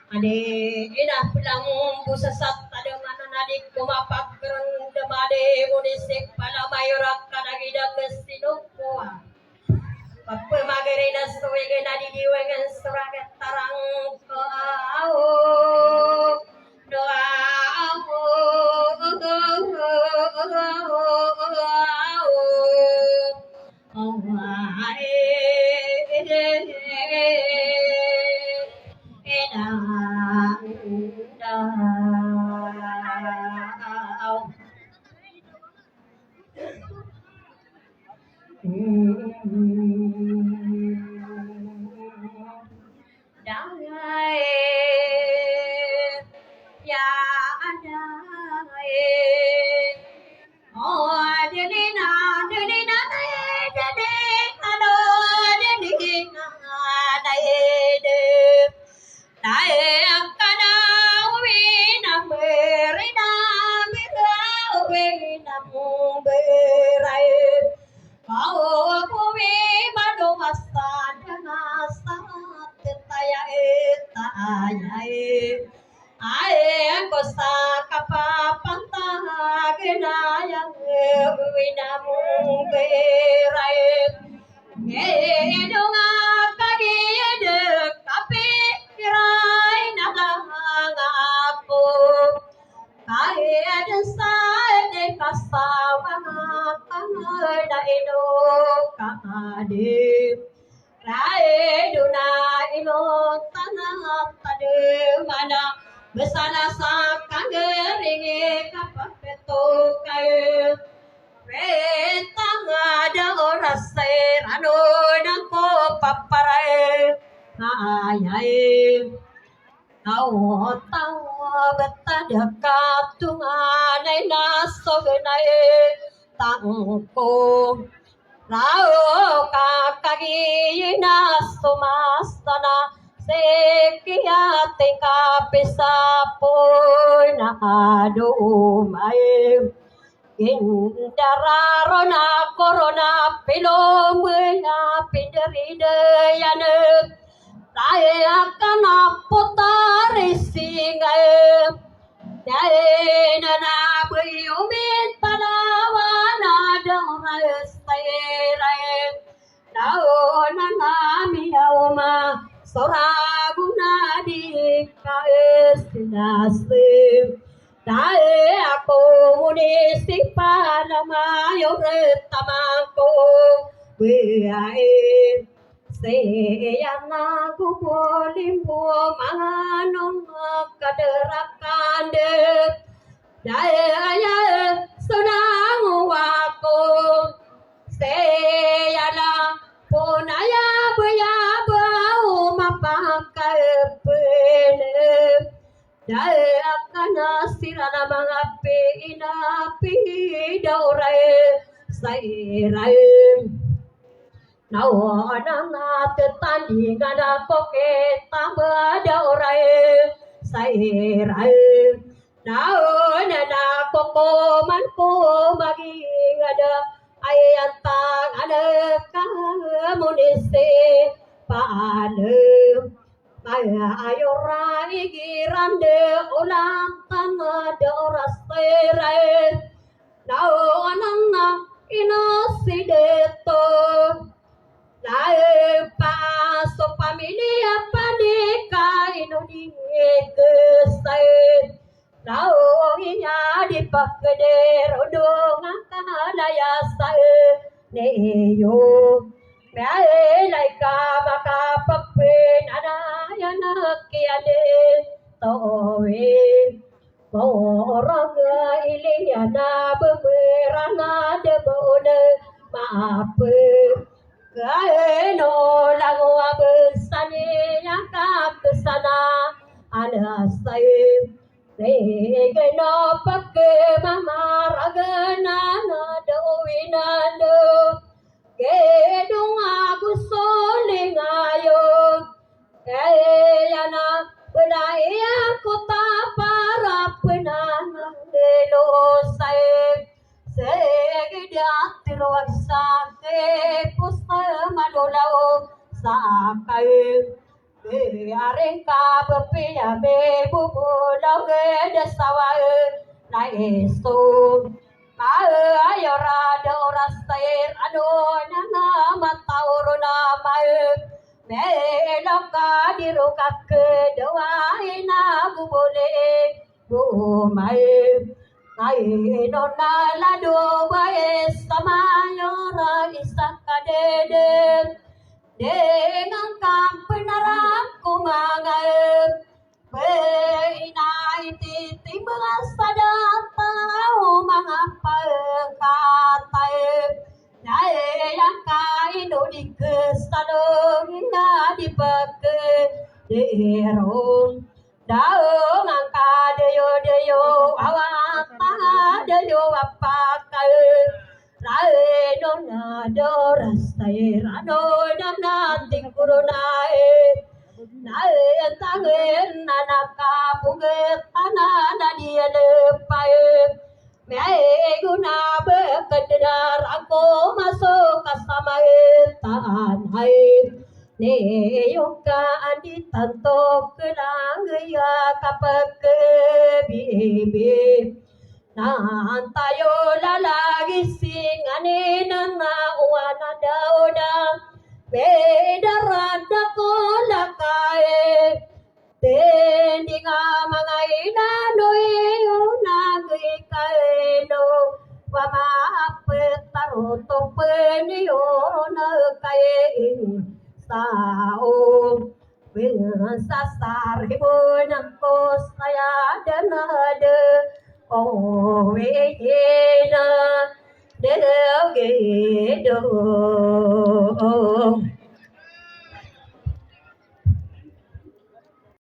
Ade ina pulang busasat pada mana nadik kumapak kereng demade munisik pada mayorak kadagida kesinukua Papa magerina suwege nadi diwengen suraget tarang kau doa Besana sakang geringe kapapeto kae Retang ada orang serano nangko paparae ayai Tau betada katungan ay nasognay tangko Rao kakagi na sumasana Sekiyating kapisapoy na adumay Indararo na korona pilomya pindaridayane Raya kana putari singay Dahina na buyumin palawana dahastayray Naona nami yauma soraguna di kaestinaslim Dae ako munisipal mayor tamangko Biae Seyana kubolimbo manong kaderakan de Dae sunang wako Seyana punaya buyabau mapakapene Dae akana sirana mga inapi daurai sairai Nawana na tetandingan ako kita daurai sairai Nawana na kokoman ko maging ada ayantang ada kamunisi paano Ayayorai girande ulang tanah doras terai Nawanang inosideto Lae paso pamilia pani pakde rodong akalaya sa ne yo mẹ lại ca mà ca bắc bên ada ya na kia de tôi mo raga iliana beberana de bone maaf gae no langwa besane ya ka kesana ana sai re no pakke mama raga na na do winando Gedung aku solingayo Kayana Benaya kota para penanang Delosai Segidatir waksake Pusta madolau Sakai Arengka berpia bebubu Lauge desawai Naestu ayo rada oras tair ado nanga matauro na mai me loka diruka ke doa ina bubole bu mai ai no na la do bae sama yo ra isakade de ngang kam penarak kumangai Benai titi mengasada tahu mengapa katai Nyai yang kai do di kesadong ina di peke derong Daung angka deyo awak tanga deyo apa kai Rae nona do rastai rano nana tingkurunae Nae tangen nanaka puget tanana dia lepai Mei guna bekedar aku masuk ke samai tanai Ne yoka andi tanto kelang ya kapek bibi Nantayo lalagi singane nana wana dauda Bedarada kolakae Tendinga mga inanoy unagay kaino Wamapet tarutong penyo na kain sao Sasaribo ng kosaya danade O wehena Degedo